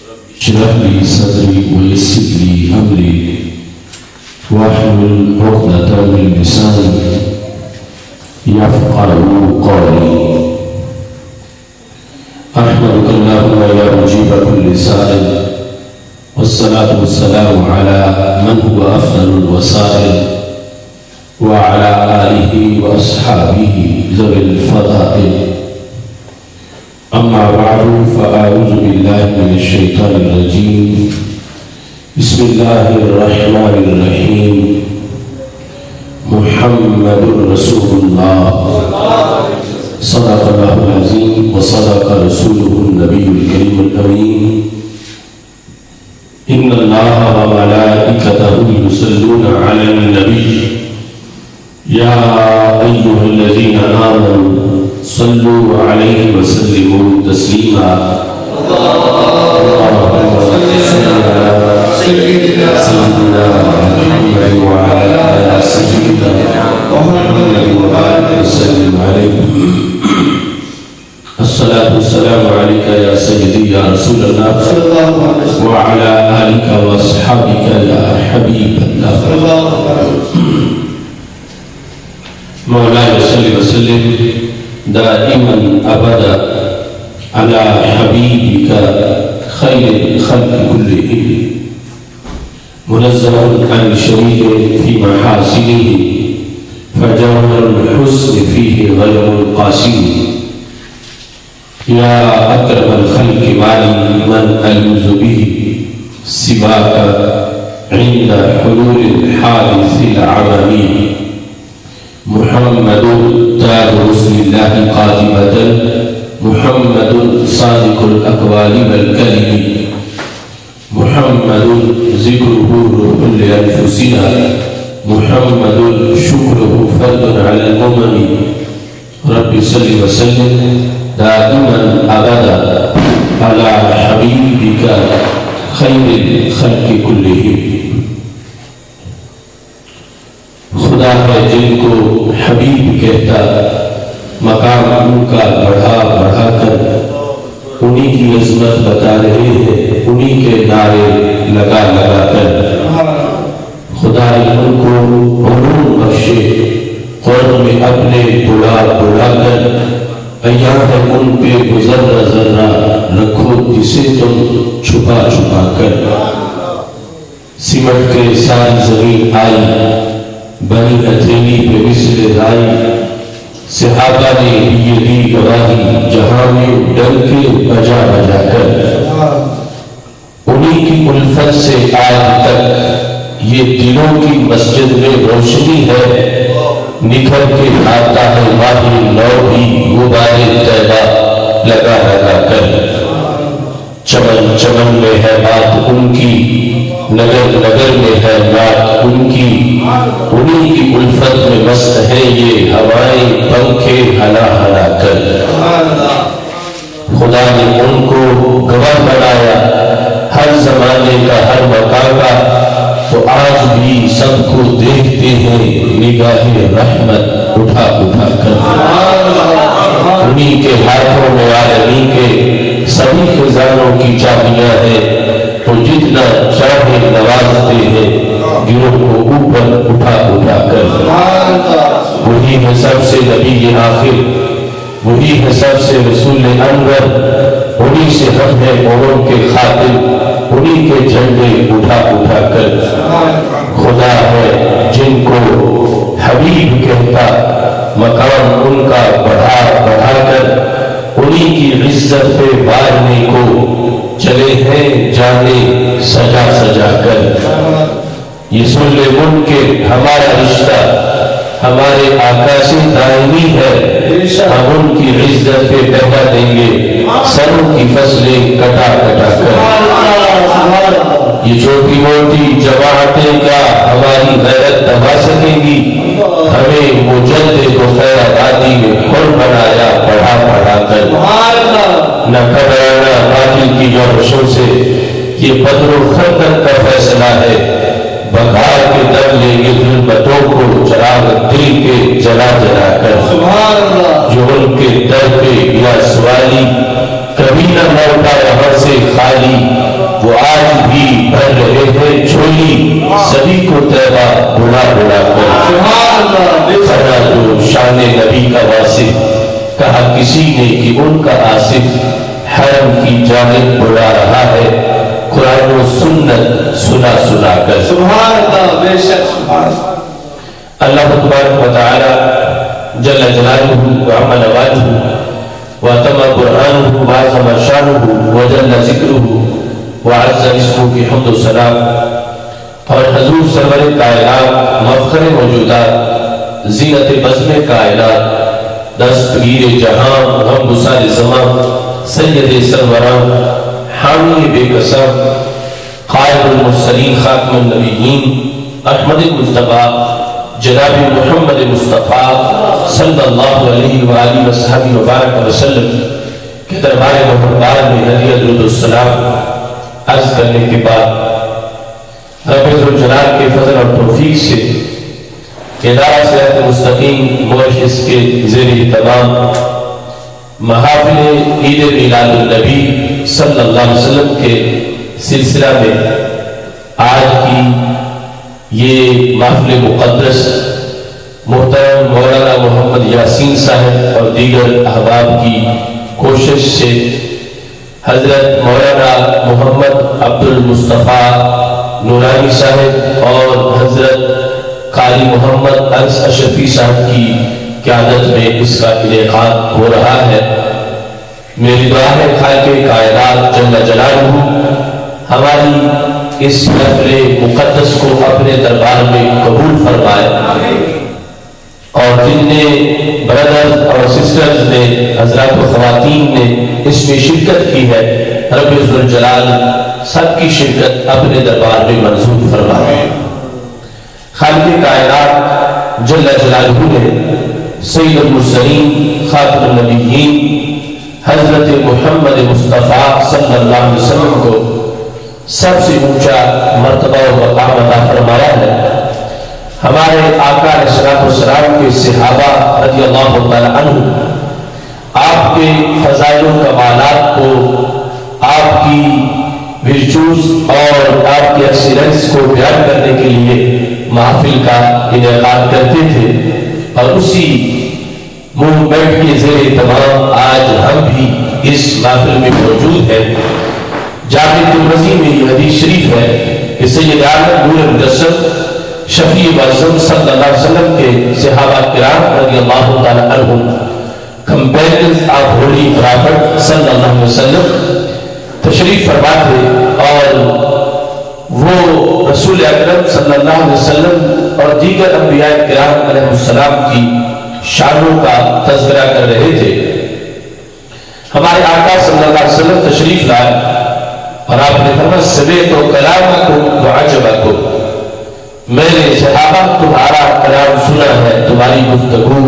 اشرح لي صدري ويسر لي أمري واحلل عقدة من لساني يفقهوا قولي. أحمدك اللهم يا مجيب كل سائل، والصلاة والسلام على من هو أفضل الوسائل وعلى آله وأصحابه ذوي الفضائل. أما بعد فأعوذ بالله من الشيطان الرجيم. بسم الله الرحمن الرحيم. محمد رسول الله صدق الله العظيم وصدق رسوله النبي الكريم الأمين. إن الله وملائكته يصلون على النبي يا أيها الذين آمنوا صلوا عليه وسلموا تسليما. اللهم صل على سيدنا محمد وعلى آل سيدنا محمد وبارك وسلم عليه. الصلاة والسلام عليك يا سيدي يا رسول الله وعلى آلك وأصحابك يا حبيب الله. مولاي صل وسلم دائما أبدا على حبيبك خير الخلق كلهم، منزه عن شريك في محاسنه فجوهر الحسن فيه غير القاسم. يا أكرم الخلق مالي من ألوذ به سواك عند حلول الحادث العممي. محمد تاج رسل الله قادمة، محمد صادق الأقوال والكلم، محمد ذكره روح لأنفسنا، محمد شكره فرد على الأمم. رب صل وسلم دائما أبدا على حبيبك خير الخلق كلهم. خدا ہے جن کو حبیب کہتا، مقام ان کا بڑھا بڑھا کر انہی کی عظمت بتا رہے ہیں، انہی کے نعرے لگا لگا کر. خدا ان کو علوم بخشے، قرن میں اپنے بلا بلا کر. ایام ان پہ ذرہ ذرہ رکھو جسے تم چھپا چھپا کر. سمٹ کے ساری زمین آئی، بنی ہتھیلی پہ مثل رائی. صحابہ نے یہ دی گواہی جہاں میں ڈر کے بجا بجا کر. انہی کی الفت سے آج تک یہ دلوں کی مسجد میں روشنی ہے. نکھر کے آتا ہے ماہی نو بھی غبار طیبہ لگا لگا کر. چمن چمن میں ہے بات ان کی، نگر نگر میں ہے بات ان کی. انہی کی الفت میں مست ہے یہ ہوائیں پنکھے ہلا ہلا کر. خدا نے ان کو گواہ بنایا ہر زمانے کا ہر مقام کا. تو آج بھی سب کو دیکھتے ہیں نگاہ رحمت اٹھا اٹھا کر. انہی کے ہاتھوں میں عالمی کے سبھی خزانوں کی چابیاں ہیں. تو جتنا چاہے نوازتے ہیں گروہ کو اوپر اٹھا اٹھا کر. وہی ہے سب سے نبی آخر، وہی ہے سب سے رسول انور. انہی سے ہم ہیں اوروں کے خاطر، انہی کے جھنڈے اٹھا اٹھا کر. خدا ہے جن کو حبیب کہتا، مقام ان کا بڑھا بڑھا کر. انہی کی عزت پہ بارنے کو چلے ہیں جانے سجا سجا کر. یہ سن لے ان کے ہمارا رشتہ ہمارے آقا سے دائمی ہے. ہم ان کی عزت پہ بہا دیں گے سروں کی فصلیں کٹا کٹا کر. یہ چھوٹی موٹی جماعتیں کا ہماری غیرت دبا سکیں گی. ہمیں مجدد و خیر آبادی میں خود بنایا پڑھا پڑھا کر. نہ گھبرانا باطل کی جوشوں سے، یہ بدر و خندق کا فیصلہ ہے. بغار کے در لیں گے ظلمتوں کو چراغ دل کے جلا جلا کر. جو ان کے در پہ گیا سوالی کبھی نہ لوٹا یہاں سے خالی. وہ آج بھی بھر رہے ہیں جھولی سبھی کو طیبہ بلا بلا کر۔ فرما تو شان نبی کا واصف، کہا کسی نے کہ ان کا آصف حرم کی جانب بلا رہا ہے قرآن و سنت سنا سنا کر۔ سبحان اللہ، بے شک سبحان اللہ تبارک و تعالی جل جلالہ وعم نوالہ واتم برہانہ وعظم شانہ وجل ذکرہ وعز اسمہ کی حمد و سلام، اور حضور سرور کائنات مفخر موجودات زینت بزم کائنات دستگیر جہاں غم گسار زمان سید سروران حامی بے قسم قائد المرسلین خاتم النبیین احمد مصطفیٰ جناب محمد مصطفیٰ صلی اللہ علیہ وآلہ وصحبہ وبارک وسلم کے دربار محترم میں ہدیہ درود السلام عرض کرنے کے بعد رب ذوالجلال کے فضل اور توفیق سے ادارہ سرات مستقیم مورٹس کے زیر اہتمام محافل عید میلاد النبی صلی اللہ علیہ وسلم کے سلسلہ میں آج کی یہ محفل مقدس محترم مولانا محمد یاسین صاحب اور دیگر احباب کی کوشش سے حضرت مولانا محمد عبد المصطفیٰ نورانی صاحب اور حضرت قاری محمد انس اشرفی صاحب کی قیادت میں اس کا انعقاد ہو رہا ہے۔ میری دعا ہے خالق کائنات جل جلالہ ہماری اس محفل مقدس کو اپنے دربار میں قبول فرمائے، اور جن نے برادرز اور سسٹرز نے حضرات و خواتین نے اس میں شرکت کی ہے، رب ذوالجلال سب کی شرکت اپنے دربار میں منظور فرمائے۔ خالق کائنات جل جلالہ نے سید المرسلین خاتم النبیین حضرت محمد مصطفیٰ صلی اللہ علیہ وسلم کو سب سے اونچا مرتبہ و مقام عطا فرمایا ہے۔ ہمارے آقا علیہ السلام کے صحابہ رضی اللہ تعالی عنہ آپ کے فضائل و کمالات کو، آپ کی ورچوز اور آپ کی ایکسیلنس کو بیان کرنے کے لیے محفل کا انعقاد کرتے تھے، اور اسی موومنٹ کے زیر اہتمام آج ہم بھی اس محفل میں موجود ہیں۔ جامع ترمذی میں یہ حدیث شریف ہے کہ سید عالم نور مجسم شفیع معظم صلی اللہ علیہ وسلم کے صحابہ کرام رضی اللہ تعالی عنہم کمپینئنز آف ہولی پرافٹ صلی اللہ علیہ وسلم تشریف فرما تھے، اور وہ رسول اکرم صلی اللہ علیہ وسلم اور دیگر انبیاء کرام علیہ السلام کی شانوں کا تذکرہ کر رہے تھے۔ ہمارے آقا صلی اللہ علیہ وسلم تشریف لائے اور آپ نے فرمایا سمعت کلامکم وعجبکم، میں نے صحابہ تمہارا کلام سنا ہے، تمہاری گفتگو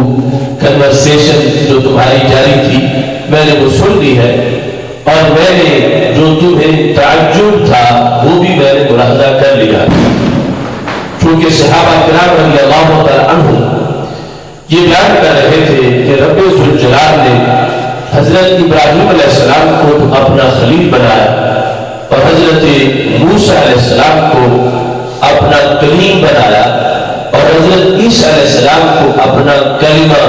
کنورسیشن جو تمہاری جاری تھی میں نے وہ سن لی ہے، اور میں نے جو تمہیں تعجب تھا وہ بھی میں نے ملاحظہ کر لیا، چونکہ صحابہ کرام رضی اللہ تعالی عنہ یہ بیان کر رہے تھے کہ رب ذوالجلال نے حضرت ابراہیم علیہ السلام کو اپنا خلیل بنایا، اور حضرت موسیٰ علیہ السلام کو اپنا کلیم بنایا، اور حضرت عیسیٰ علیہ السلام کو اپنا کلمہ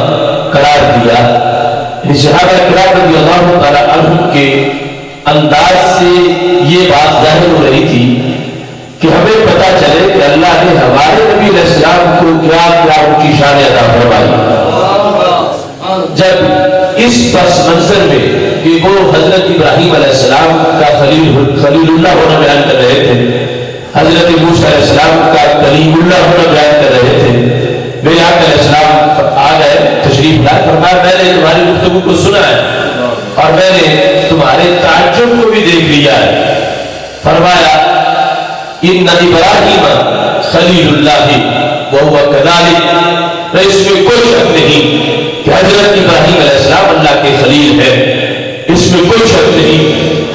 قرار دیا۔ صحابہ کرام رضی اللہ تعالی عنہ کے انداز سے یہ بات ظاہر ہو رہی تھی کہ ہمیں پتہ چلے کہ اللہ نے ہمارے نبی علیہ السلام کو کیا کیا ان کی شان عطا فرمائی۔ جب اس پس منظر میں کہ وہ حضرت ابراہیم علیہ السلام کا خلیل اللہ ہونا بیان کر رہے تھے، حضرت موسیٰ علیہ السلام کا کلیم اللہ ہونا بیان کر رہے تھے، میرے آقا علیہ السلام آ گئے تشریف لائے، فرمایا میں نے تمہاری گفتگو کو سنا ہے اور میں نے تمہارے تعجب کو بھی دیکھ لیا ہے۔ فرمایا ان ابراہیم خلیل اللہ وہو کذالک، اس میں کوئی شک نہیں کہ حضرت ابراہیم علیہ السلام اللہ کے خلیل ہے، اس میں کوئی شک نہیں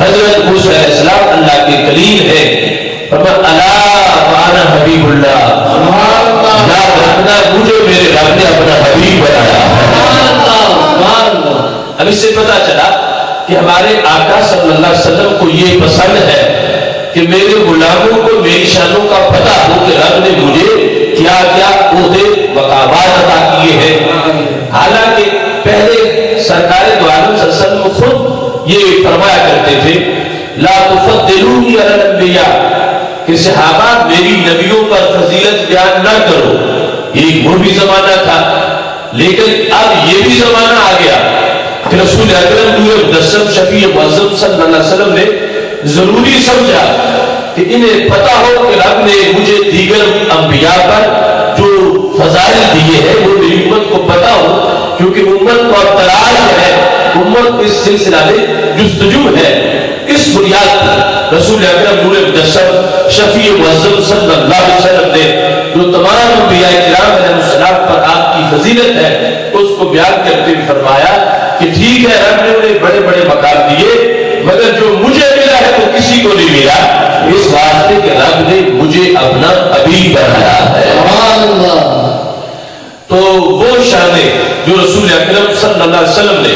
حضرت موسیٰ علیہ السلام اللہ کے کلیم ہے۔ فرمایا الا وانا حبیب اللہ، یاد رکھنا مجھے میرے رب نے اپنا حبیب بنایا۔ اب اس سے پتا چلا کہ ہمارے آقا صلی اللہ علیہ وسلم کو یہ پسند ہے کہ میرے غلاموں کو میری شانوں کا پتہ ہو کہ رب نے مجھے کیا کیا عہدے مقامات عطا کیے ہیں۔ حالانکہ پہلے سرکار دو عالم صلی اللہ علیہ وسلم خود یہ فرمایا کرتے تھے لا تفضلونی علی الانبیاء، کہ صحابہ میری نبیوں پر فضیلت بیان نہ کرو۔ ایک وہ بھی زمانہ تھا، لیکن اب یہ بھی زمانہ آ گیا کہ رسول اکرم مجسم شفیع معظم صلی اللہ علیہ وسلم نے ضروری سمجھا کہ انہیں پتا ہو کہ رب نے مجھے دیگر انبیاء پر جو فضائل دیے ہیں وہ میری امت کو پتا ہو، کیونکہ امت کو اب تلاش ہے، امت اس سلسلہ میں جستجو ہے۔ اس بنیاد پر رسول اکرم نور مجسم شفیع معظم صلی اللہ علیہ وسلم نے جو تمام انبیاء کرام علیہ السلام پر آپ کی فضیلت ہے اس کو بیان کرتے ہوئے فرمایا کہ ٹھیک ہے رب نے انہیں بڑے بڑے مقام دیے، مگر جو مجھے ملا ہے وہ کسی کو نہیں ملا، اس واسطے کہ رب نے مجھے اپنا حبیب بنایا ہے۔ سبحان اللہ۔ تو وہ شانیں جو رسول اکرم صلی اللہ علیہ وسلم نے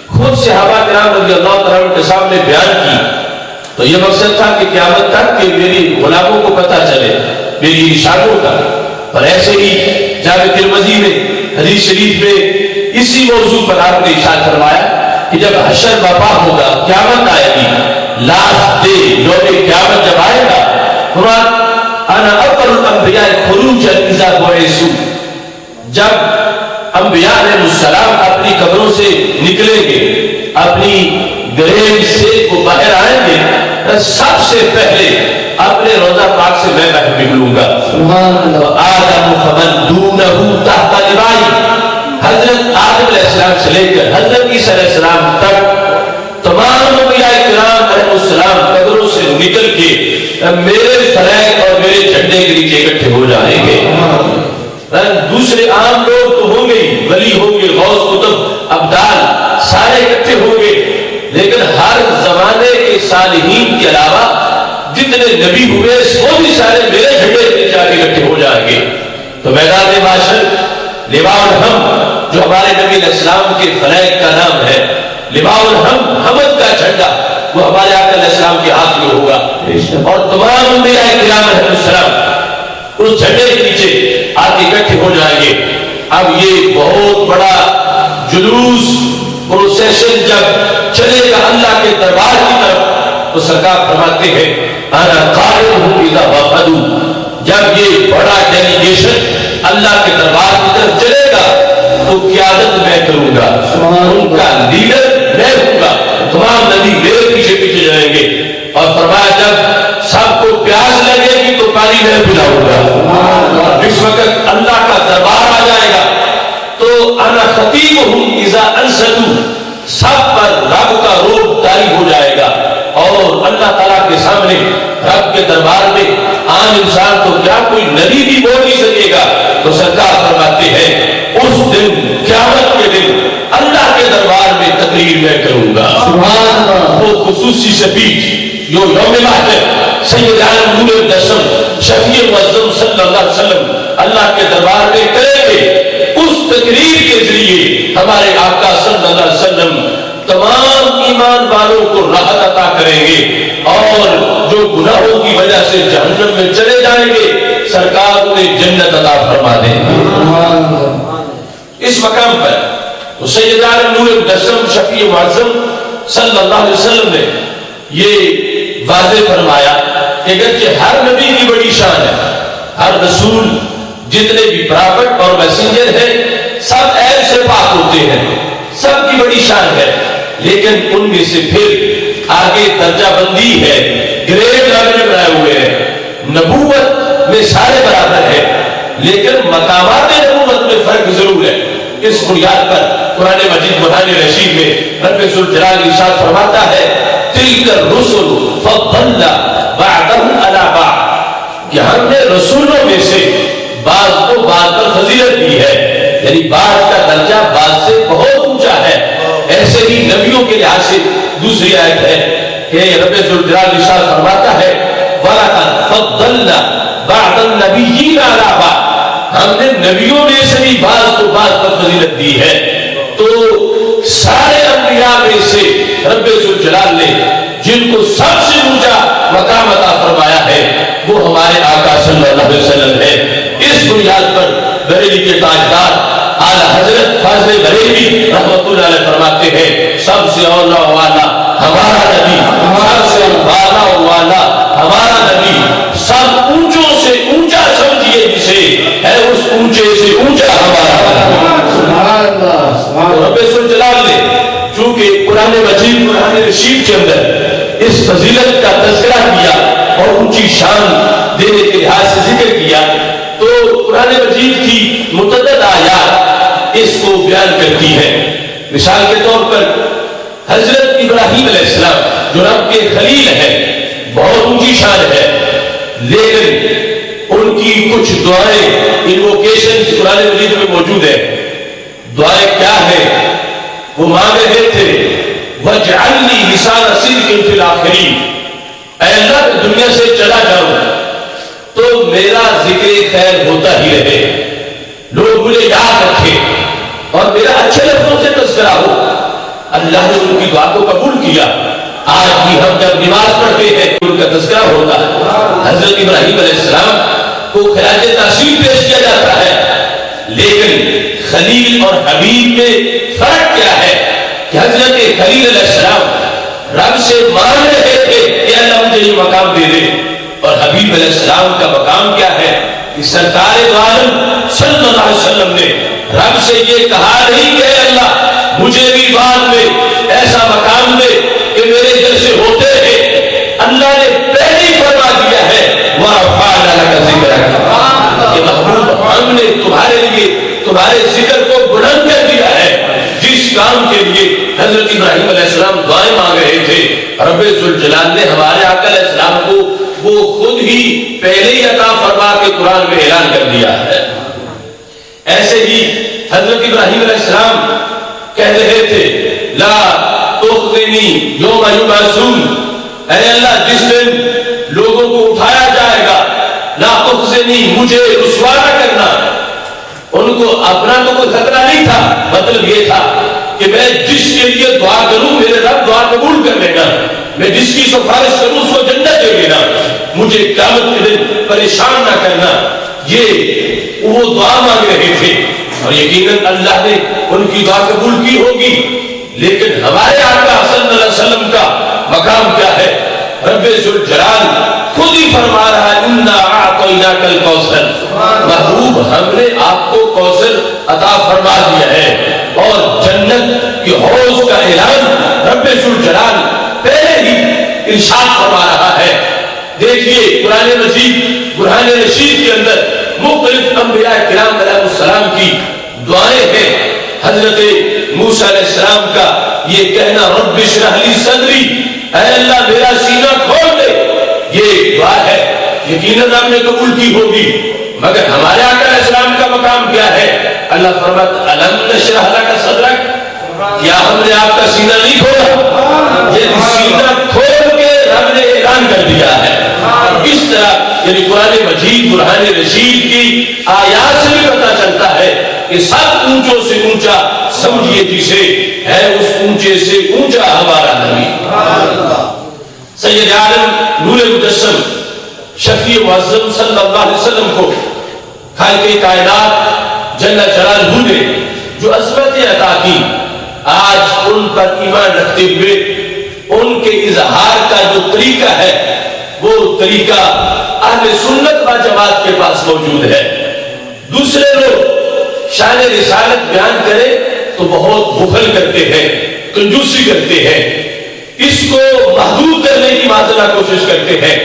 خود صحابہ کرام رضی اللہ تعالیٰ کے سامنے بیان کی، تو یہ مقصد تھا کہ قیامت تک کہ میری غلاموں کو پتہ چلے میری شانوں کا۔ اور ایسے ہی جامع ترمذی میں حدیث شریف میں اسی موضوع پر آپ نے ارشاد فرمایا کہ جب حشر برپا ہوگا، قیامت آئے گی، لاسٹ ڈے، یوم قیامت جب آئے گا، قرآن انا اول الانبیاء خروجا اذا بعثوا، جب انبیاء علیہ السلام اپنی قبروں سے نکلیں گے، اپنی گریب سے وہ باہر آئیں گے، سب سے پہلے اپنے روضہ پاک سے میں باہر نکلوں گا۔ آدم فمن دونہ تحت لوائی، حضرت آدم علیہ السلام سے لے کر حضرت عیسیٰ علیہ السلام تک تمام انبیاء کرام علیہ السلام قبروں سے نکل کے میرے فلیگ اور میرے جھنڈے کے نیچے اکٹھے ہو جائیں گے۔ دوسرے عام لوگ تو ہوں گے، ولی ہوں گے، غوث قطب ابدال سارے اکٹھے ہوں گے، لیکن ہر زمانے کے صالحین کے علاوہ جتنے نبی ہوئے وہ بھی سارے میرے جھنڈے کے نیچے آگے اکٹھے ہو جائیں گے۔ تو میدان محشر لواء الحمد جو ہمارے نبی علیہ السلام کے فلیگ کا نام ہے، لواء الحمد حمد کا جھنڈا وہ ہمارے آقا علیہ السلام کے ہاتھ میں ہوگا، اور تمام انبیاء کرام علیہ السلام اس جھنڈے کے نیچے آگے اکٹھے ہو جائیں گے۔ اب یہ بہت بڑا جلوس پروسیشن جب چلے گا اللہ کے دربار کی طرف، تو سرکار فرماتے ہیں انا قائم اذا وفدوا، جب یہ بڑا ڈیلیگیشن اللہ کے دربار کی طرف چلے گا تو قیادت میں کروں گا، ان کا لیڈر میں ہوں گا، تمام نبی میرے پیچھے پیچھے جائیں گے۔ اور فرمایا جب سب کو پیاس لگے گی تو پانی میں پلاؤں گا۔ جس وقت اللہ کا دربار آ جائے گا تو انا خطیبہم اذا انصتوا، سب پر رب کا روب طاری ہو جائے گا، اور اللہ تعالیٰ کے سامنے رب کے دربار میں عام انسان تو کیا کوئی نبی بھی بول نہیں سکے گا۔ تو سرکار فرماتے ہیں اس دن قیامت کے دن اللہ کے دربار میں تقریر میں کروں گا۔ وہ خصوصی شفیع جو یوم محشر سید عالم نور مجسم شفیع معظم صلی اللہ علیہ وسلم اللہ کے دربار میں کریں گے، اس تقریر کے ذریعے ہمارے آقا صلی اللہ علیہ وسلم تمام ایمان والوں کو راحت عطا کریں گے، اور جو گناہوں کی وجہ سے جہنم میں چلے جائیں گے سرکار انہیں جنت عطا فرما دیں گے۔ اس مقام پر تو سید عالم نور مجسم شفیع معظم صلی اللہ علیہ وسلم نے یہ واضح فرمایا کہ اگرچہ ہر نبی کی بڑی شان ہے، ہر رسول جتنے بھی پرافٹ اور میسنجر ہیں سب عیب سے پاک ہوتے ہیں، سب کی بڑی شان ہے، لیکن ان میں سے پھر آگے درجہ بندی ہے، گریڈ رب نے بنائے ہوئے ہیں۔ نبوت میں سارے برابر ہیں، لیکن مقامات نبوت میں فرق ضرور ہے۔ اس بنیاد پر قرآن مجید برہان رشید میں رب ذوالجلال ارشاد فرماتا ہے تلک الرسل فضلنا بعضهم علی بعض، کہ ہم نے رسولوں میں سے بعض کو بعض پر فضیلت دی ہے، یعنی بعض کا درجہ بعض سے بہت اونچا ہے۔ ایسے ہی نبیوں کے لحاظ سے دوسری آیت ہے کہ رب ذوالجلال ارشاد فرماتا ہے وَلَقَدْ فَضَّلْنَا بَعْضَ النَّبِيِّينَ عَلَىٰ بَعْضٍ، ہم نے نبیوں میں سے بھی بعض کو بعض پر فضیلت دی ہے۔ تو سارے انبیاء میں سے رب ذوالجلال نے جن کو سب سے اونچا مقام عطا فرمایا ہے وہ ہمارے آقا صلی اللہ علیہ وسلم ہے. اس بنیاد پر بریلی کے تاجدار اعلیٰ حضرت فاضل بریلی رحمۃ اللہ علیہ فرماتے ہیں سب سے اولا والا ہمارا نبی، سب سے بالا والا ہمارا نبی، سب اونچوں سے اونچا سمجھیے جسے ہے اس اونچے سے اونچا ہمارا نبی. رب ذوالجلال نے چونکہ قرآن مجید قرآن رشید کے اندر اس فضیلت کا تذکرہ کیا اور اونچی شان دینے کے لحاظ سے ذکر کیا تو قرآن مجید کی متعدد آیات اس کو بیان کرتی ہے. مثال کے طور پر حضرت ابراہیم علیہ السلام جو رب کے خلیل ہیں بہت اونچی شان ہے، لیکن ان کی کچھ دعائیں انوکیشنز قرآن مجید میں موجود ہیں. دعائیں کیا ہیں؟ وہ مانگ رہے تھے وَاجْعَلْ لِي لِسَانَ صِدْقٍ فِي الْآخِرِينَ، اے اللہ دنیا سے چلا جاؤں تو میرا ذکر خیر ہوتا ہی رہے، لوگ مجھے یاد رکھیں اور میرا اچھے لفظوں سے تذکرہ ہو. اللہ نے ان کی دعا کو قبول کیا. آج بھی ہم جب نماز پڑھتے ہیں ان کا تذکرہ ہوتا ہے. حضرت ابراہیم علیہ السلام کو خراج تحسین پیش کیا جاتا ہے، لیکن خلیل اور حبیب میں فرق کیا ہے کہ حضرت خلیل علیہ السلام رب سے مانگ رہے تھے کہ اللہ مجھے یہ مقام دے دے، اور حبیب علیہ السلام کا مقام کیا ہے کہ سرکار دو عالم صلی اللہ علیہ وسلم نے رب سے یہ کہا نہیں کہ اے اللہ مجھے بھی بعد میں ایسا مقام دے کہ میرے جیسے ہوتے ہیں. اللہ نے پہلے ہی فرما دیا ہے وَرَفَعْنَا لَكَ ذِكْرَكَ، کہ محبوب ہم نے تمہارے لیے تمہارے ذکر کو بلند کر دیا ہے. جس کام کے لیے حضرت ابراہیم علیہ السلام دعائیں مانگ رہے تھے رب ذوالجلال نے ہمارے آقا علیہ السلام کو وہ خود ہی پہلے ہی عطا فرما کے قرآن میں اعلان کر دیا ہے. ایسے ہی حضرت ابراہیم علیہ السلام کہہ رہے تھے لا تخزنی یوم یبعثون، اے اللہ جس دن لوگوں کو اٹھایا جائے گا لا تخزنی مجھے رسوا نہ کرنا. ان کو اپنا تو کوئی خطرہ نہیں تھا، مطلب یہ تھا کہ میں جس کے لیے دعا کروں میرے رب دعا قبول کر لے گا، میں جس کی سفارش کروں اس کو جنت دے دینا، مجھے قیامت کے دن پریشان نہ کرنا. یہ وہ دعا مانگ رہے تھے اور یقیناً اللہ نے ان کی دعا قبول کی ہوگی. لیکن ہمارے آقا صلی اللہ علیہ وسلم کا مقام کیا ہے؟ رب ذوالجلال خود ہی فرما رہا ہے انا اعطیناک الکوثر، محبوب ہم نے آپ کو کوثر عطا فرما دیا ہے. اور جنت کی حوض کا اعلان رب ذوالجلال پہلے ہی ارشاد فرما رہا ہے. دیکھیے قرآن مجید قرآن رشید کے اندر مختلف انبیاء کرام علیہ السلام کی دعائیں ہیں. حضرت موسیٰ علیہ السلام کا یہ کہنا رب اشرح لی صدری، اے اللہ میرا سینہ کھول دے، یہ دعا ہے، یقیناً آپ نے قبول کی ہوگی. مگر ہمارے آقا علیہ السلام کا مقام کیا ہے؟ اللہ فرماتا الم نشرح لک صدرک، کیا ہم نے آپ کا سینہ نہیں کھولا؟ یہ سینہ کھول کے رب نے اعلان کر دیا ہے. اس طرح یعنی قرآن مجید قرآن رشید کی آیات سے بھی پتہ چلتا ہے کہ سب اونچوں سے اونچا سمجھیے جسے ہے اس اونچے سے اونچا ہمارا نبی. سید عالم نور مجسم شفیع معظم صلی اللہ علیہ وسلم کو خالق کائنات جل جلالہ نے جو عظمت عطا کی، آج ان پر ایمان رکھتے ہوئے ان کے اظہار کا جو طریقہ ہے وہ طریقہ اہل سنت و جماعت کے پاس موجود ہے. دوسرے لوگ شان رسالت بیان کرے تو بہت بخل کرتے ہیں، کنجوسی کرتے ہیں، اس کو محدود کرنے کی معذرہ کوشش کرتے ہیں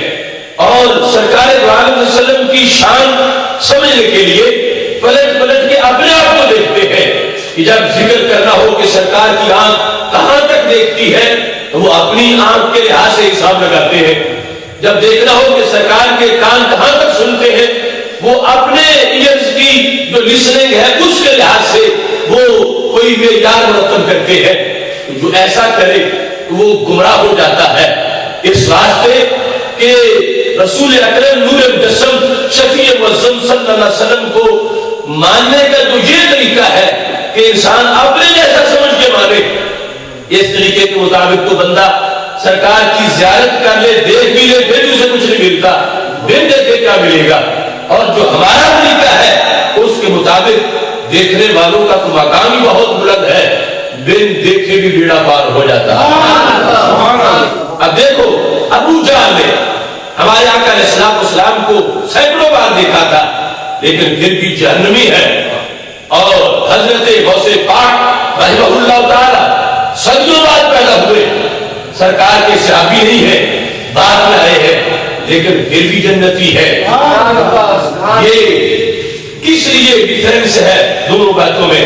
اور سرکار دو عالم صلی اللہ علیہ وسلم کی شان سمجھنے کے لیے پلٹ پلٹ کے اپنے آپ کو دیکھتے ہیں کہ جب ذکر کرنا ہو کہ سرکار کی آنکھ کہاں تک دیکھتی ہے تو وہ اپنی آنکھ کے لحاظ سے حساب لگاتے ہیں. جب دیکھنا ہو کہ سرکار کے کان کہاں تک سنتے ہیں وہ اپنے ایئرز کی جو لسننگ ہے اس کے لحاظ سے وہ کوئی معیار مرتب کرتے ہیں. جو ایسا کرے وہ گمراہ ہو جاتا ہے. اس واسطے کہ رسول اکرم نور مجسم شفیع معظم صلی اللہ علیہ وسلم کو ماننے کا جو یہ طریقہ ہے کہ انسان اپنے جیسا سمجھ کے مانے، اس طریقے کے مطابق تو بندہ سرکار کی زیارت کر لے، دیکھ بھی لے، پھر اسے کچھ نہیں ملتا، بن دیکھے کیا ملے گا؟ اور جو ہمارا طریقہ ہے اس کے مطابق دیکھنے والوں کا تو مقام ہی بہت بلند ہے، بن دیکھے بھی بیڑا پار ہو جاتا ہے۔ اب دیکھو ابو جہل نے ہمارے آقا علیہ السلام کو سینکڑوں بار دیکھا تھا، لیکن پھر بھی جہنمی ہے، اور حضرت غوث پاک رحمہ اللہ تعالی صدیوں بعد پیدا ہوئے، سرکار کے صحابی نہیں ہے، بعد میں آئے ہیں، لیکن پھر بھی جنتی ہے۔ یہ کس لیے ڈیفرنس ہے دونوں باتوں میں؟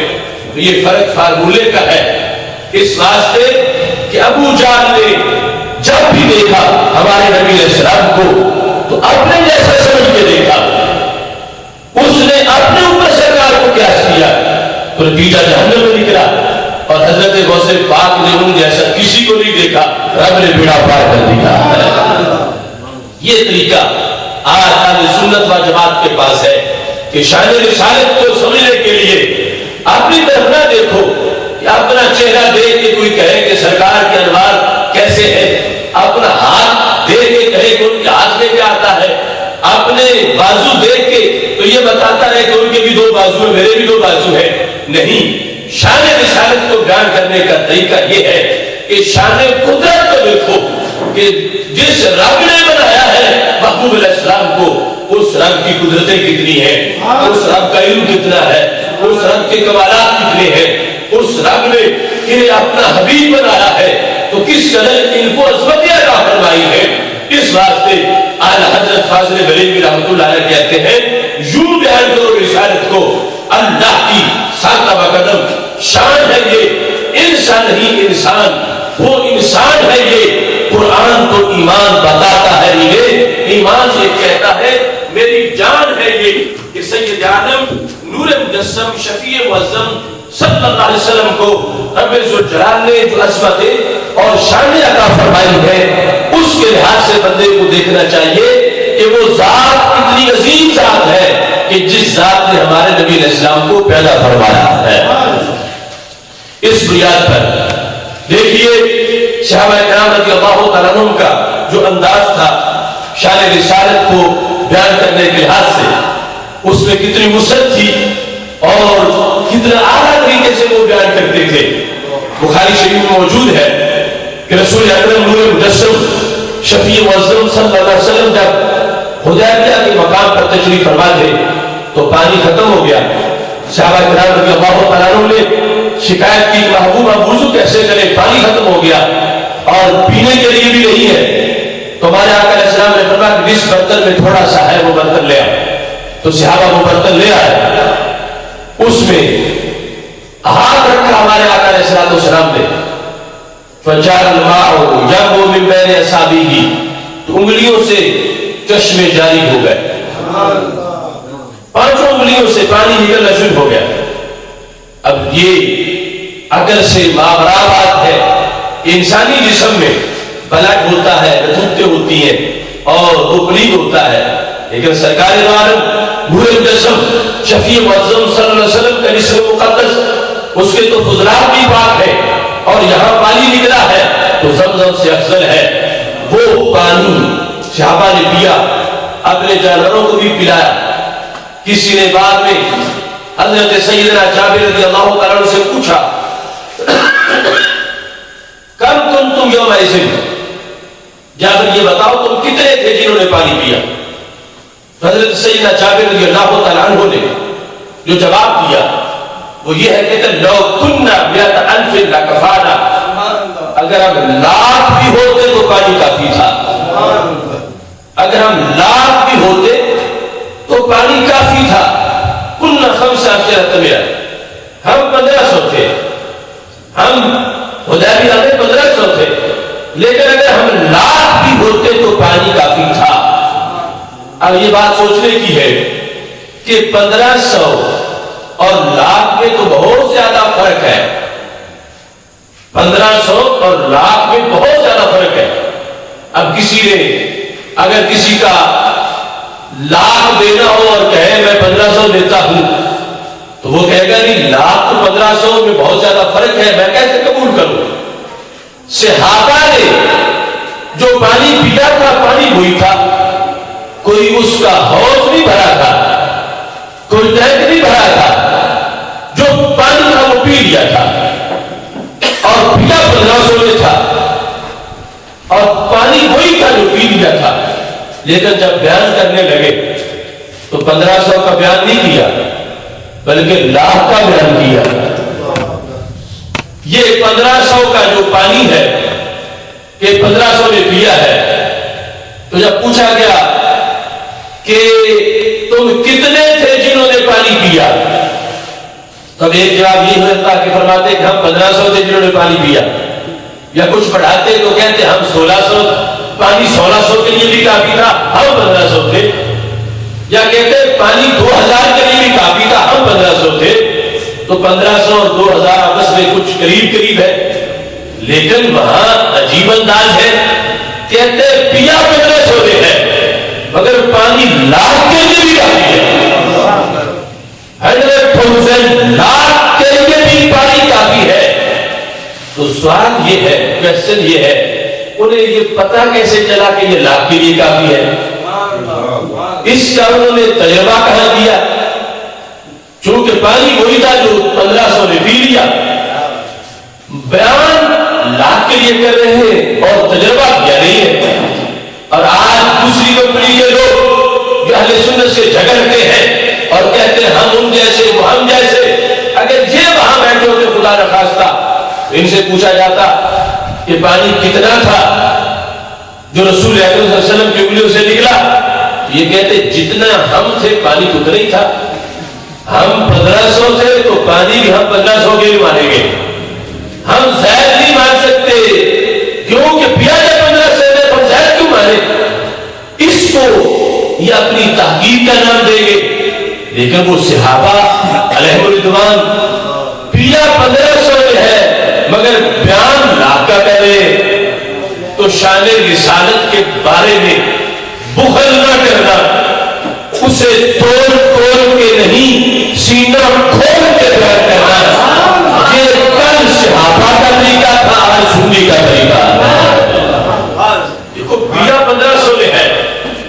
یہ فرق فارمولے کا ہے، اس واسطے کہ ابو جہل نے جب بھی دیکھا ہمارے نبی علیہ السلام کو تو اپنے جیسا سمجھ کے دیکھا، اس نے اپنے اوپر سرکار کو قیاس کیا تو نتیجہ جہنم میں نکلا، اور حضرت غوث پاک نے ان جیسا کسی کو نہیں دیکھا، رب نے بیڑا پار کر دیا۔ یہ طریقہ آج اہل سنت و جماعت کے پاس ہے کہ شان رسالت کو سمجھنے کے لیے اپنی طرف نہ دیکھو کہ اپنا چہرہ دیکھ کے کوئی کہے کہ سرکار کے انوار کیسے ہے، اپنا ہاتھ دیکھ کے کہے کہ ان کے ہاتھ میں کیا آتا ہے، اپنے بازو دیکھ کے تو یہ بتاتا ہے کہ ان کے بھی دو بازو ہیں، میرے بھی دو بازو ہیں، نہیں۔ شان رسالت کو بیان کرنے کا طریقہ یہ ہے کہ شان قدرت کو دیکھو کہ جس رب نے بنایا ہے محبوب علیہ السلام کو، اس رب کی قدرتیں کتنی ہیں، اس رب کا علم کتنا ہے، اس رب کے کمالات کتنے ہیں، اس رب نے انہیں اپنا حبیب بنایا ہے تو کس قدر ان کو عظمتیں عطا فرمائی ہے۔ اس واسطے اعلیٰ حضرت فاضل بریلوی رحمۃ اللہ علیہ کہتے ہیں، یوں بیان کرو رسالت کو، اللہ کی ساتہ بقدم شان ہے یہ، انسان نہیں انسان، وہ انسان ہے یہ، قرآن تو ایمان بتاتا ہے یہ، ایمان یہ کہتا ہے میری جان ہے یہ، کہ سید عالم نور مجسم شفیع معظم صلی اللہ علیہ وسلم کو رب ذوالجلال نے جو عظمت اور شان عطا فرمائی ہے، اس کے لحاظ سے بندے کو دیکھنا چاہیے کہ وہ ذات اتنی عظیم ذات ہے کہ جس ذات نے ہمارے نبی علیہ السلام کو پیدا فرمایا ہے۔ اس بنیاد پر دیکھیے صحابہ کرام رضی اللہ تعالیٰ عنہ کا جو انداز تھا شان رسالت کو بیان کرنے کے لحاظ سے، اس میں کتنی وسعت تھی اور کتنا اعلیٰ طریقے سے وہ بیان کرتے تھے۔ بخاری شریف میں موجود ہے کہ رسول اکرم نور مجسم شفیع معظم صلی اللہ علیہ وسلم جب حدیبیہ کے مقام پر تشریف فرما تھے تو پانی ختم ہو گیا، صحابہ کرام رضی اللہ تعالیٰ عنہ نے شکایت کی محبوب اب وضو کیسے کرے، پانی ختم ہو گیا اور پینے کے لیے بھی نہیں ہے، تو ہمارے آقا علیہ السلام نے فرمایا کہ جس برتن میں تھوڑا سا ہے وہ برتن لے آؤ، تو صحابہ وہ برتن لے آئے، اس میں ہاتھ رکھا ہمارے آقا علیہ السلام نے، فجعل الماء ينبع من بين اصابعه، تو انگلیوں سے چشمے جاری ہو گئے، پانچوں انگلیوں سے پانی نکلنا شروع ہو گیا۔ اب یہ اگر سے ماورا بات ہے، انسانی جسم میں بلڈ ہوتا ہے، رتوتیں ہوتی ہیں اور وہ پلیگ ہوتا ہے، لیکن سرکار عالم نور مجسم شفیع معظم صلی اللہ علیہ وسلم کا جسم مقدس، اس کے تو فضلات بھی پاک ہے، اور یہاں پانی نکلا ہے تو زمزم سے افضل ہے۔ وہ پانی صحابہ نے پیا، اپنے جانوروں کو بھی پلایا۔ کسی نے بعد میں حضرت سیدنا جابر رضی اللہ تعالیٰ عنہ سے پوچھا کم کنتم یومئذ، جابر یہ بتاؤ تم کتنے تھے جنہوں نے پانی پیا؟ حضرت سیدنا جابر رضی اللہ تعالیٰ عنہ نے جو جواب دیا وہ یہ ہے کہ لو کننا مئۃ الف لکفانا، اگر ہم لاکھ بھی ہوتے تو پانی کافی تھا، اگر ہم لاکھ بھی ہوتے تو پانی کافی تھا۔ کننا 15 ہم 1500 تھے، ہم حدیبیہ میں 1500 تھے، لیکن اگر ہم لاکھ بھی ہوتے تو پانی کافی تھا۔ اب یہ بات سوچنے کی ہے کہ 1500 اور لاکھ میں تو بہت زیادہ فرق ہے، 1500 اور لاکھ میں بہت زیادہ فرق ہے۔ اب کسی نے اگر کسی کا لاکھ دینا ہو اور کہے میں 1500 دیتا ہوں تو وہ کہے گا نہیں، لاکھ تو 1500 میں بہت زیادہ فرق ہے، میں کیسے قبول کروں؟ صحابہ نے جو پانی پیا تھا پانی وہی تھا، کوئی اس کا حوض نہیں بھرا تھا، کوئی ٹینک نہیں بھرا تھا، جو پانی تھا وہ پی لیا تھا اور پیا 1500 میں تھا اور پانی وہی تھا جو پی لیا تھا. لیکن جب بیان کرنے لگے تو 1500 کا بیان نہیں کیا بلکہ لاکھ کا بیان کیا. یہ 1500 کا جو پانی ہے کہ 1500 نے پیا ہے، تو جب پوچھا گیا کہ تم کتنے تھے جنہوں نے پانی پیا، تب ایک جواب یہ ہوتا کہ فرماتے کہ ہم 1500 تھے جنہوں نے پانی پیا، یا کچھ پڑھاتے تو کہتے ہم 1600، پانی 1600 کے لیے بھی کافی تھا، ہم 1500 تھے، یا کہتے پانی 2000 کے لیے بھی کافی تھا، ہم 1500 تھے. تو 1500 اور 2000 آپس میں کچھ قریب ہے، لیکن وہاں عجیب انداز ہے، کہتے پیا 1500 نے ہے مگر پانی لاکھ کے لیے بھی کافی ہے، 100,000 لاکھ کے لیے بھی پانی کافی ہے. تو سوال یہ ہے، کوشچن یہ ہے، انہیں یہ پتا کیسے چلا کہ یہ لاکھ کے لیے کافی ہے؟ اس کا انہوں نے تجربہ کہاں کیا؟ چونکہ پانی وہی تھا جو 1500 نے پی لیا. بیان لاکھ کے لیے کر رہے ہیں اور تجربہ کیا نہیں ہے. اور آج دوسری کمپنی کے لوگ جو اہل سنت سے جھگڑتے ہیں اور کہتے ہیں ہم ان جیسے وہ ہم جیسے، اگر یہ وہاں بیٹھے ہوتے خدا نخواستہ ان سے پوچھا جاتا کہ پانی کتنا تھا جو رسول اکرم صلی اللہ علیہ وسلم کی انگلیوں سے نکلا، یہ کہتے جتنا ہم تھے پانی تو اتنا ہی تھا. ہم 1500 تھے تو پانی بھی ہم 1500 کے بھی مانیں گے، ہم زائد نہیں مان سکتے کیونکہ پیا جب 1500 نے ہم زائد کیوں مانے؟ اس کو یہ اپنی تحقیق کا نام دیں گے. لیکن وہ صحابہ علیہ رضوان پیا 1500 میں ہے مگر بیان لاکھ کا کرے. تو شان رسالت کے بارے میں بخل نہ کرنا، اسے توڑ کے نہیں سینہ کھول کے بیان کرنا، یہ کل صحابہ کا طریقہ تھا، آج سنی کا طریقہ. دیکھو پیا 1500 میں ہے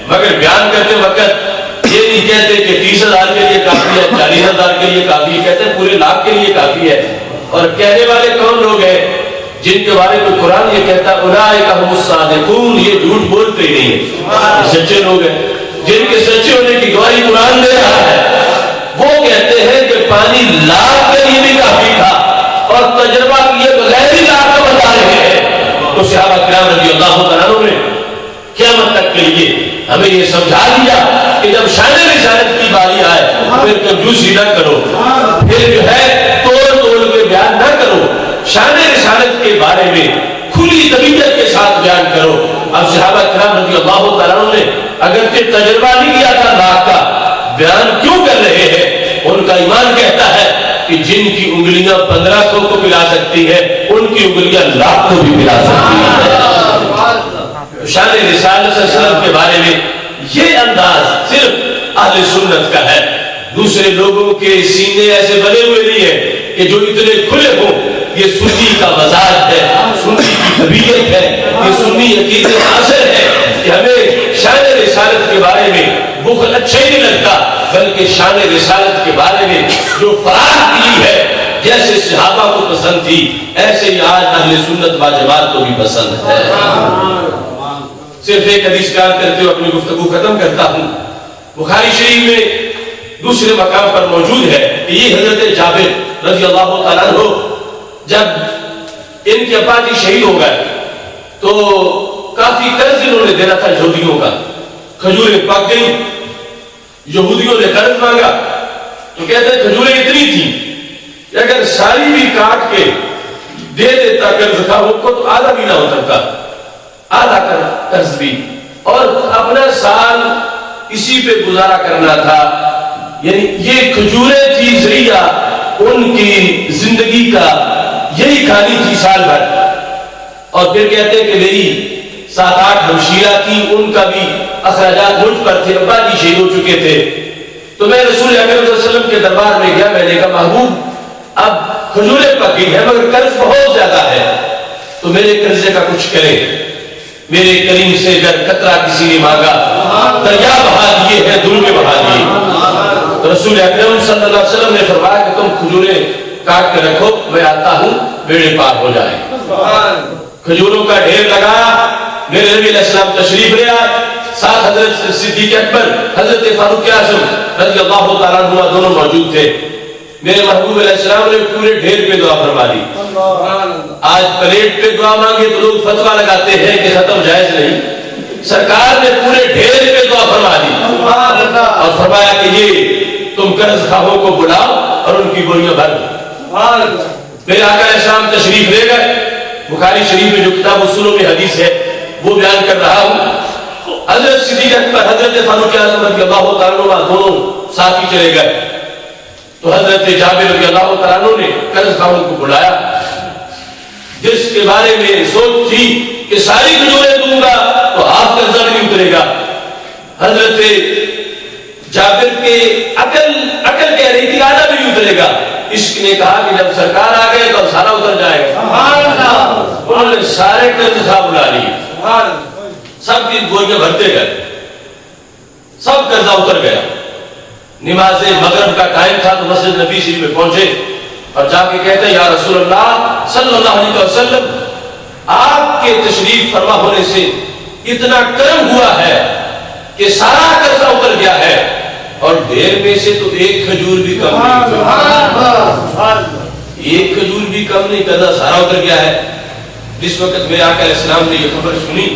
مگر بیان کرتے وقت یہ نہیں کہتے کہ 30,000 کے لیے کافی ہے، 40,000 کے لیے کافی ہے، کہتے پورے لاکھ کے لیے کافی ہے. اور کہنے والے کون لوگ ہیں جن کے بارے میں قرآن یہ کہتا اولئک هم الصادقون، یہ جھوٹ بولتے ہی نہیں ہیں، سچے لوگ ہیں جن کے سچے ہونے کی گواہی قرآن دے رہا ہے. وہ کہتے ہیں کہ پانی لاکھ کے لیے بھی کافی تھا اور تجربہ کیے بغیر ہی لاکھ کا بتا رہے ہیں. تو صحابہ کرام رضی اللہ تعالیٰ عنہ نے قیامت تک کے لیے ہمیں یہ سمجھا دیا کہ جب شان رسالت کی باری آئے پھر کنجوسی نہ کرو، پھر جو ہے توڑ کے بیان نہ کرو، شان رسالت کے بارے میں کھلی طبیعت کے ساتھ بیان کرو. اب صحابہ کرام رضی اللہ تعالیٰ عنہ نے اگرچہ تجربہ نہیں کیا تھا لاکھ کا، بیان کیوں کر رہے ہیں؟ ان کا ایمان کہتا ہے کہ جن کی انگلیاں 1500 کو پلا سکتی ہے ان کی انگلیاں لاکھ کو بھی پلا سکتی ہے. شان رسالت صلی اللہ علیہ وسلم کے بارے میں یہ انداز صرف اہل سنت کا ہے. دوسرے لوگوں کے سینے ایسے بنے ہوئے نہیں ہیں کہ جو اتنے کھلے ہوں. یہ سنی کا مزاج ہے، سنی کی طبیعت ہے، یہ سنی عقیدے حاصل ہے کہ ہمیں شان رسالت کے بارے میں بخل اچھا ہی نہیں لگتا، بلکہ شان رسالت کے بارے میں جو فراغ کی ہے جیسے صحابہ کو پسند تھی ایسے ہی آج اہل سنت و جماعت کو بھی پسند ہے. صرف ایک حدیث بیان کرتے ہوئے اپنی گفتگو ختم کرتا ہوں. بخاری شریف میں دوسرے مقام پر موجود ہے کہ یہ حضرت جابر رضی اللہ تعالیٰ عنہ جب ان کے ابا جی شہید ہو گئے تو کافی قرض انہوں نے دینا تھا یہودیوں کا، کھجوریں پک گئی، یہودیوں نے قرض مانگا تو کہتے ہیں کھجوریں اتنی تھی کہ اگر ساری بھی کاٹ کے دے دیتا قرض خواہوں کو تو آدھا بھی نہ ہو سکتا، آدھا قرض بھی، اور اپنا سال اسی پہ گزارا کرنا تھا. یعنی یہ کھجوریں تھی ذریعہ ان کی زندگی کا، یہی کھانی تھی سال بھر. اور پھر کہتے کہ میری 7-8 ہمشیرہ تھی، ان کا بھی اخراجات مجھ پر تھے، ابا جی شہید ہو چکے تھے. تو میں رسول اکرم صلی اللہ علیہ وسلم کے دربار میں گیا، میں نے کہا محبوب اب کھجوریں پک گئی ہیں مگر قرض بہت زیادہ ہے تو میرے قرضے کا کچھ کریں. میرے کریم سے اگر قطرہ کسی نے مانگا دریا بہا دیے ہیں، دل میں بہا دیے۔ تو رسول اکرم صلی اللہ علیہ وسلم نے فرمایا کہ تم کھجوریں کاٹ کے رکھو، میں آتا ہوں، بیڑے پار ہو جائیں۔ کھجوروں کا ڈھیر لگایا، میرے نبی علیہ السلام تشریف لے آئے، ساتھ حضرت صدیق اکبر، حضرت فاروق اعظم رضی اللہ تعالیٰ عنہ دونوں موجود تھے۔ میرے محبوب علیہ السلام نے پورے ڈھیر پہ دعا فرما دی۔ آج پلیٹ پہ دعا مانگے تو لوگ فتویٰ لگاتے ہیں کہ ختم جائز نہیں، سرکار نے پورے ڈھیر پہ دعا فرما دی اور فرمایا کہ یہ تم قرض خواہوں کو بلاؤ اور ان کی گولیاں بھر دو۔ میرے آقا علیہ السلام تشریف لے گئے، بخاری شریف میں جو کتاب اصولوں میں حدیث ہے وہ بیان کر رہا ہوں۔ حضرت صدیق اکبر، حضرت فاروق اعظم رضی اللہ تعالیٰ عنہ دونوں ساتھ ہی چلے گئے، تو حضرت جابر رضی اللہ تعالیٰ عنہ نے قرض خواہوں کو بلایا، جس کے بارے میں سوچ تھی کہ ساری کھجوریں دوں گا تو آپ قرضہ بھی نہیں اترے گا۔ حضرت جابر کے عقل کہہ رہی تھی آدھا بھی نہیں اترے گا، عشق نے کہا کہ جب سرکار آ گئے تو سارا اتر جائے گا۔ انہوں نے سارے قرض خواہ بلا لیے، سب کی گولیاں بھرتے گئے، سب قرضہ اتر گیا۔ نماز مغرب کا ٹائم تھا تو مسجد نبی شریف میں پہنچے اور جا کے کہتے ہیں یا رسول اللہ صلی اللہ علیہ وسلم، آپ کے تشریف فرما ہونے سے اتنا کرم ہوا ہے کہ سارا قرضہ اتر گیا ہے اور ڈھیر میں سے تو ایک کھجور بھی کم نہیں، ایک کھجور بھی کم نہیں، قرضہ سارا اتر گیا ہے۔ جس وقت میرے آقا علیہ السلام نے یہ خبر سنی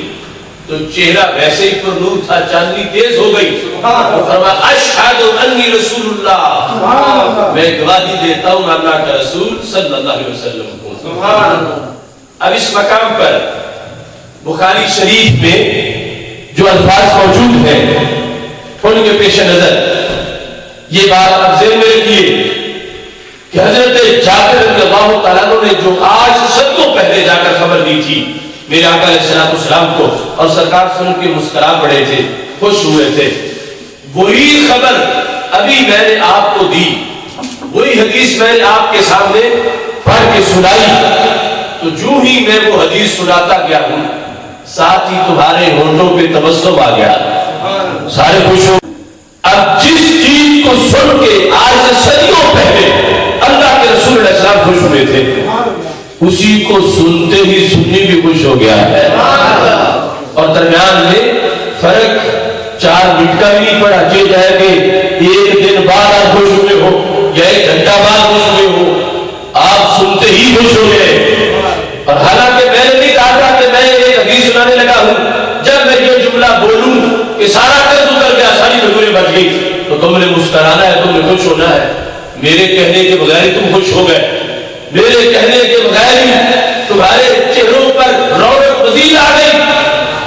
تو چہرہ ویسے ہی پر نور تھا، چاندنی تیز ہو گئی اور فرمایا اشہد انی رسول اللہ، میں گواہی دیتا ہوں اللہ کا رسول صلی اللہ علیہ وسلم کو۔ اب اس مقام پر بخاری شریف میں جو الفاظ موجود ہیں ان کے پیش نظر یہ بات آپ ذہن میں رکھیے کہ حضرت جابر رضی اللہ تعالیٰ عنہ نے جو آج صدیوں پہلے جا کر خبر دی تھی میرے آقا علیہ السلام کو، اور سرکار سن کے مسکرا پڑے تھے، خوش ہوئے تھے، وہی خبر ابھی میں نے آپ کو دی، وہی حدیث میں نے آپ کے سامنے پڑھ کے سنائی، تو جو ہی میں وہ حدیث سناتا گیا ہوں ساتھ ہی تمہارے ہونٹوں پہ تبسم آ گیا، سارے خوش ہو۔ اب جس چیز کو سن کے آج سے صدیوں پہلے اللہ کے رسول علیہ السلام خوش ہوئے تھے، اسی کو سنتے ہی سنی بھی خوش ہو گیا ہے، اور درمیان میں فرق 4 منٹ کا بھی نہیں پڑا کہ جائے کہ ایک دن بعد آپ خوش ہوئے ہو یا 1 گھنٹہ بعد خوش ہوئے ہو، آپ سنتے ہی خوش ہو گئے۔ اور حالانکہ میں نے نہیں کہا تھا کہ میں ایک حدیث سنانے لگا ہوں، جب میں یہ جملہ بولوں کہ سارا قرض اتر گیا، ساری کھجوریں بچ گئی، تو تم نے مسکرانا ہے، تم نے خوش ہونا ہے۔ میرے کہنے کے بغیر ہی تم خوش ہو گئے، میرے کہنے کے بغیر ہی تمہارے چہروں پر رونق مزید آ گئی،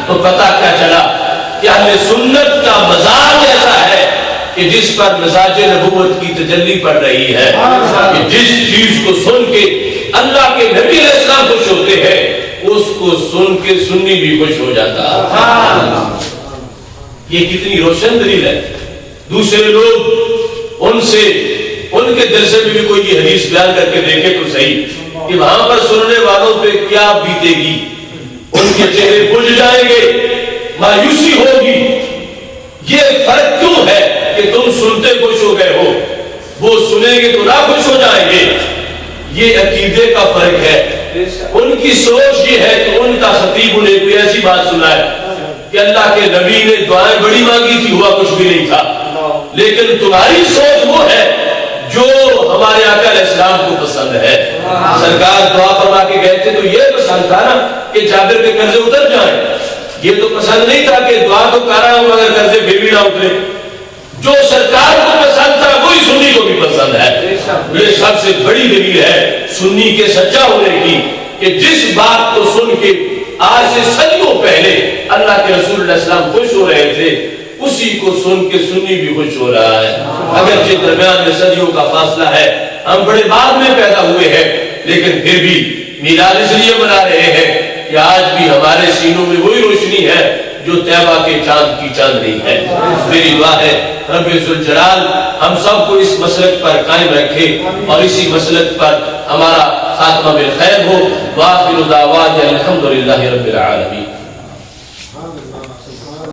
تو پتہ کیا چلا کہ اہل سنت کا مزاج ایسا ہے کہ جس پر مزاج نبوت کی تجلی پڑ رہی ہے، کہ جس چیز کو سن کے اللہ کے نبی علیہ السلام خوش ہوتے ہیں اس کو سن کے سنی بھی خوش ہو جاتا۔ یہ کتنی روشن دلیل ہے۔ دوسرے لوگ ان کے دل سے بھی کوئی یہ حدیث بیان کر کے دیکھے تو صحیح کہ وہاں پر سننے والوں پہ کیا بیتے گی، ان کے چہرے بجھ جائیں گے، مایوسی ہوگی۔ یہ فرق کیوں ہے کہ تم سنتے خوش ہو گئے ہو، وہ سنیں گے تو نہ خوش ہو جائیں گے؟ یہ عقیدے کا فرق ہے۔ ان کی سوچ یہ ہے کہ ان کا خطیب انہیں کوئی ایسی بات سنائے کہ اللہ کے نبی نے دعائیں بڑی مانگی تھی، ہوا کچھ بھی نہیں تھا، لیکن تمہاری سوچ وہ ہے جو ہمارے آقا علیہ السلام کو پسند ہے۔ سرکار دعا فرما کے گئے تھے تو یہ پسند تھا نا کہ جابر کے قرضے اتر جائیں، یہ تو پسند نہیں تھا کہ دعا تو کر رہا ہوں مگر قرضے پھر بھی نہ اترے۔ جو سرکار کو پسند تھا وہی سنی کو بھی پسند ہے۔ یہ سب سے بڑی دلیل ہے سنی کے سچا ہونے کی کہ جس بات کو سن کے آج سے صدیوں پہلے اللہ کے رسول علیہ السلام خوش ہو رہے تھے اسی کو سن کے سنی بھی خوش ہو رہا ہے۔ اگرچہ درمیان میں صدیوں کا فاصلہ ہے، ہم بڑے بعد میں پیدا ہوئے ہیں، لیکن پھر بھی میلاد اس لیے منا رہے ہیں کہ آج بھی ہمارے سینوں میں وہی روشنی ہے جو طیبہ کے چاند کی چاندنی ہے۔ میری دعا ہے رب ذوالجلال ہم سب کو اس مسلک پر قائم رکھے اور اسی مسلک پر ہمارا خاتمہ بالخیر ہو۔ وآخر دعوانا الحمدللہ رب العالمین۔